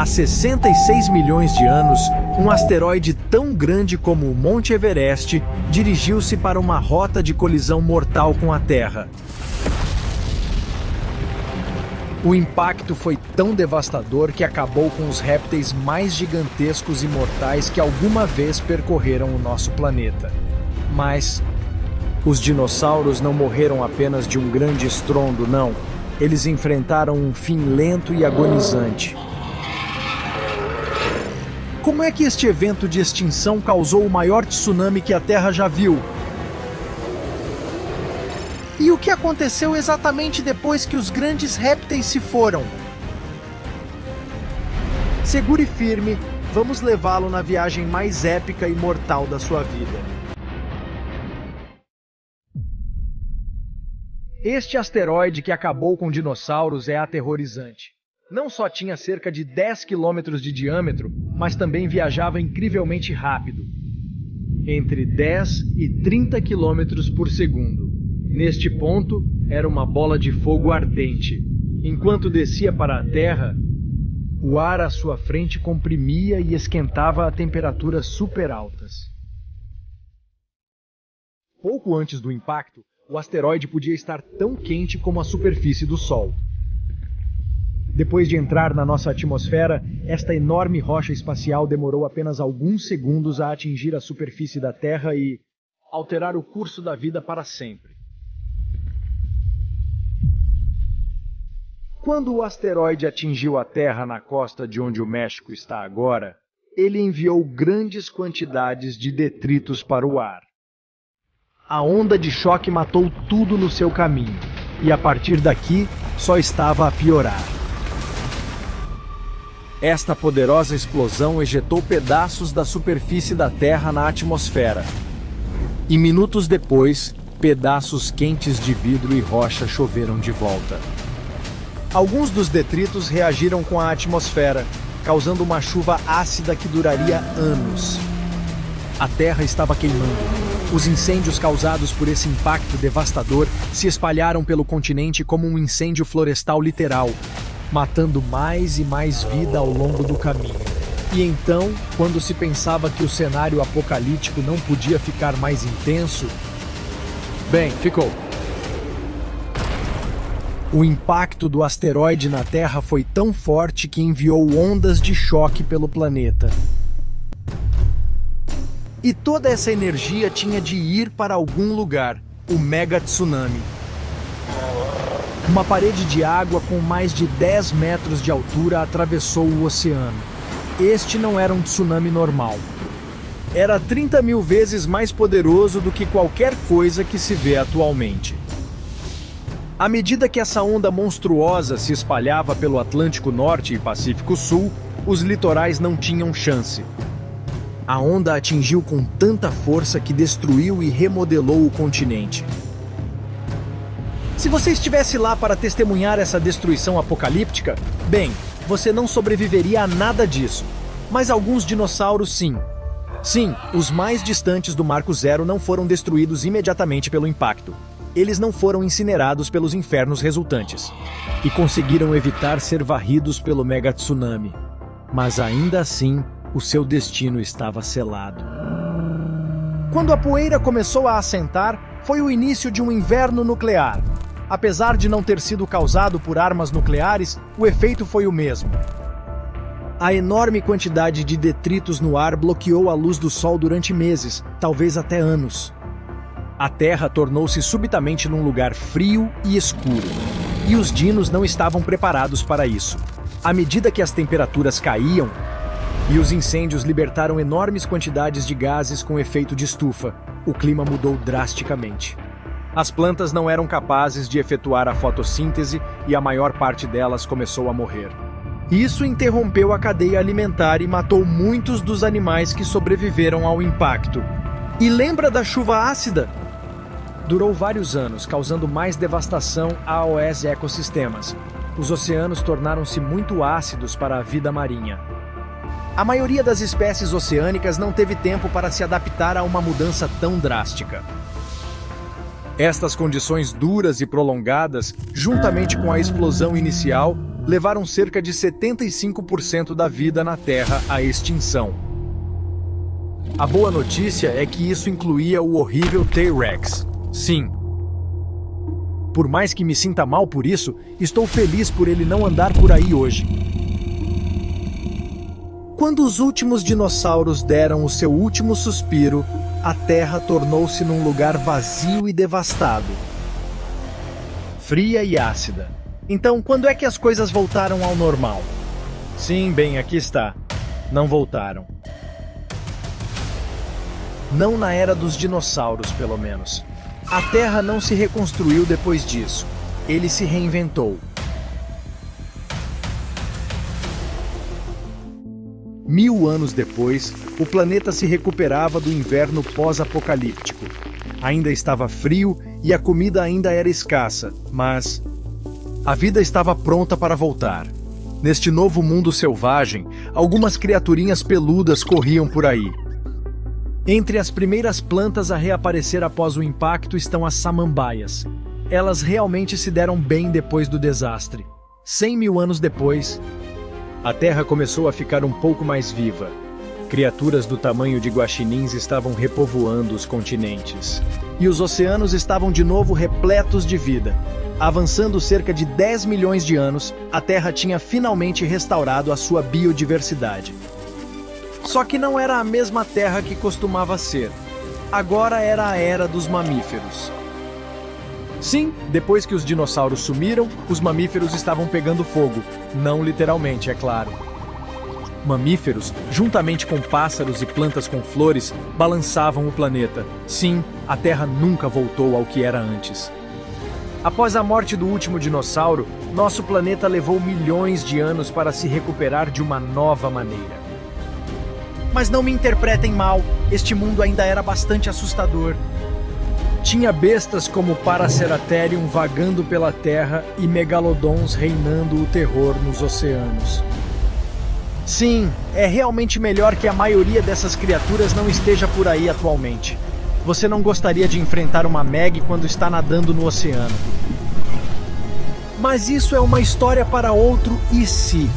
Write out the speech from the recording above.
66 milhões de anos, um asteroide tão grande como o Monte Everest dirigiu-se para uma rota de colisão mortal com a Terra. O impacto foi tão devastador que acabou com os répteis mais gigantescos e mortais que alguma vez percorreram o nosso planeta. Mas os dinossauros não morreram apenas de um grande estrondo, não. Eles enfrentaram um fim lento e agonizante. Como é que este evento de extinção causou o maior tsunami que a Terra já viu? E o que aconteceu exatamente depois que os grandes répteis se foram? Segure firme, vamos levá-lo na viagem mais épica e mortal da sua vida. Este asteroide que acabou com dinossauros é aterrorizante. Não só tinha cerca de 10 quilômetros de diâmetro, mas também viajava incrivelmente rápido. Entre 10 e 30 quilômetros por segundo. Neste ponto, era uma bola de fogo ardente. Enquanto descia para a Terra, o ar à sua frente comprimia e esquentava a temperaturas super altas. Pouco antes do impacto, o asteroide podia estar tão quente como a superfície do Sol. Depois de entrar na nossa atmosfera, esta enorme rocha espacial demorou apenas alguns segundos a atingir a superfície da Terra e alterar o curso da vida para sempre. Quando o asteroide atingiu a Terra na costa de onde o México está agora, ele enviou grandes quantidades de detritos para o ar. A onda de choque matou tudo no seu caminho, e a partir daqui só estava a piorar. Esta poderosa explosão ejetou pedaços da superfície da Terra na atmosfera. E minutos depois, pedaços quentes de vidro e rocha choveram de volta. Alguns dos detritos reagiram com a atmosfera, causando uma chuva ácida que duraria anos. A Terra estava queimando. Os incêndios causados por esse impacto devastador se espalharam pelo continente como um incêndio florestal literal, matando mais e mais vida ao longo do caminho. E então, quando se pensava que o cenário apocalíptico não podia ficar mais intenso, bem, ficou. O impacto do asteroide na Terra foi tão forte que enviou ondas de choque pelo planeta. E toda essa energia tinha de ir para algum lugar, o mega tsunami. Uma parede de água com mais de 10 metros de altura atravessou o oceano. Este não era um tsunami normal. Era 30 mil vezes mais poderoso do que qualquer coisa que se vê atualmente. À medida que essa onda monstruosa se espalhava pelo Atlântico Norte e Pacífico Sul, os litorais não tinham chance. A onda atingiu com tanta força que destruiu e remodelou o continente. Se você estivesse lá para testemunhar essa destruição apocalíptica, bem, você não sobreviveria a nada disso. Mas alguns dinossauros sim. Sim, os mais distantes do Marco Zero não foram destruídos imediatamente pelo impacto. Eles não foram incinerados pelos infernos resultantes. E conseguiram evitar ser varridos pelo mega tsunami. Mas ainda assim, o seu destino estava selado. Quando a poeira começou a assentar, foi o início de um inverno nuclear. Apesar de não ter sido causado por armas nucleares, o efeito foi o mesmo. A enorme quantidade de detritos no ar bloqueou a luz do Sol durante meses, talvez até anos. A Terra tornou-se subitamente num lugar frio e escuro. E os dinos não estavam preparados para isso. À medida que as temperaturas caíam, e os incêndios libertaram enormes quantidades de gases com efeito de estufa, o clima mudou drasticamente. As plantas não eram capazes de efetuar a fotossíntese e a maior parte delas começou a morrer. Isso interrompeu a cadeia alimentar e matou muitos dos animais que sobreviveram ao impacto. E lembra da chuva ácida? Durou vários anos, causando mais devastação aos ecossistemas. Os oceanos tornaram-se muito ácidos para a vida marinha. A maioria das espécies oceânicas não teve tempo para se adaptar a uma mudança tão drástica. Estas condições duras e prolongadas, juntamente com a explosão inicial, levaram cerca de 75% da vida na Terra à extinção. A boa notícia é que isso incluía o horrível T-Rex. Sim. Por mais que me sinta mal por isso, estou feliz por ele não andar por aí hoje. Quando os últimos dinossauros deram o seu último suspiro, a Terra tornou-se num lugar vazio e devastado. Fria e ácida. Então, quando é que as coisas voltaram ao normal? Sim, bem, aqui está. Não voltaram. Não na era dos dinossauros, pelo menos. A Terra não se reconstruiu depois disso. Ele se reinventou. 1000 anos depois, o planeta se recuperava do inverno pós-apocalíptico. Ainda estava frio e a comida ainda era escassa, mas a vida estava pronta para voltar. Neste novo mundo selvagem, algumas criaturinhas peludas corriam por aí. Entre as primeiras plantas a reaparecer após o impacto estão as samambaias. Elas realmente se deram bem depois do desastre. 100.000 anos depois, a Terra começou a ficar um pouco mais viva. Criaturas do tamanho de guaxinins estavam repovoando os continentes. E os oceanos estavam de novo repletos de vida. Avançando cerca de 10 milhões de anos, a Terra tinha finalmente restaurado a sua biodiversidade. Só que não era a mesma Terra que costumava ser. Agora era a era dos mamíferos. Sim, depois que os dinossauros sumiram, os mamíferos estavam pegando fogo. Não literalmente, é claro. Mamíferos, juntamente com pássaros e plantas com flores, balançavam o planeta. Sim, a Terra nunca voltou ao que era antes. Após a morte do último dinossauro, nosso planeta levou milhões de anos para se recuperar de uma nova maneira. Mas não me interpretem mal, este mundo ainda era bastante assustador. Tinha bestas como Paraceratherium vagando pela terra e megalodons reinando o terror nos oceanos. Sim, é realmente melhor que a maioria dessas criaturas não esteja por aí atualmente. Você não gostaria de enfrentar uma Meg quando está nadando no oceano. Mas isso é uma história para outro e se.